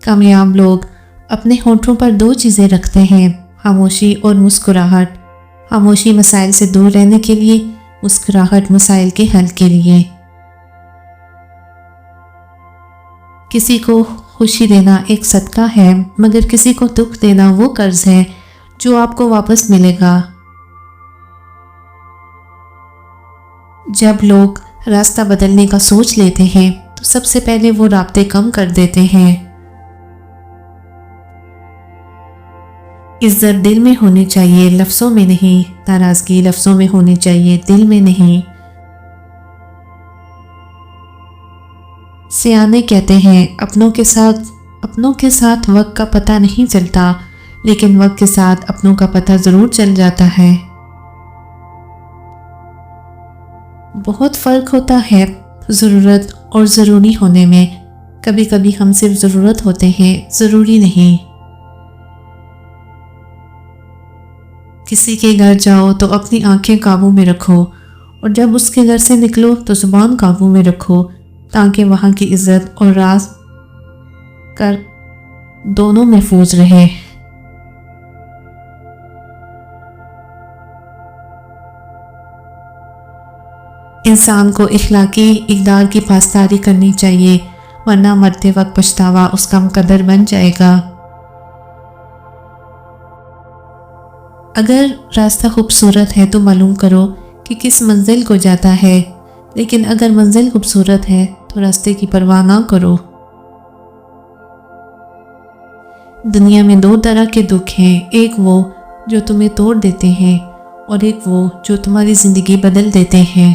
کامیاب لوگ اپنے ہونٹوں پر دو چیزیں رکھتے ہیں، خاموشی اور مسکراہٹ۔ خاموشی مسائل سے دور رہنے کے لیے، مسکراہٹ مسائل کے حل کے لیے۔ کسی کو خوشی دینا ایک صدقہ ہے، مگر کسی کو دکھ دینا وہ قرض ہے جو آپ کو واپس ملے گا۔ جب لوگ راستہ بدلنے کا سوچ لیتے ہیں تو سب سے پہلے وہ رابطے کم کر دیتے ہیں۔ عزت دل میں ہونی چاہیے، لفظوں میں نہیں۔ ناراضگی لفظوں میں ہونی چاہیے، دل میں نہیں۔ سیانے کہتے ہیں اپنوں کے ساتھ وقت کا پتہ نہیں چلتا، لیکن وقت کے ساتھ اپنوں کا پتہ ضرور چل جاتا ہے۔ بہت فرق ہوتا ہے ضرورت اور ضروری ہونے میں۔ کبھی کبھی ہم صرف ضرورت ہوتے ہیں، ضروری نہیں۔ کسی کے گھر جاؤ تو اپنی آنکھیں قابو میں رکھو، اور جب اس کے گھر سے نکلو تو زبان قابو میں رکھو، تاکہ وہاں کی عزت اور راز کر دونوں محفوظ رہے۔ انسان کو اخلاقی اقدار کی پاسداری کرنی چاہیے، ورنہ مرتے وقت پچھتاوا اس کا مقدر بن جائے گا۔ اگر راستہ خوبصورت ہے تو معلوم کرو کہ کس منزل کو جاتا ہے، لیکن اگر منزل خوبصورت ہے تو راستے کی پرواہ نہ کرو۔ دنیا میں دو طرح کے دکھ ہیں، ایک وہ جو تمہیں توڑ دیتے ہیں، اور ایک وہ جو تمہاری زندگی بدل دیتے ہیں۔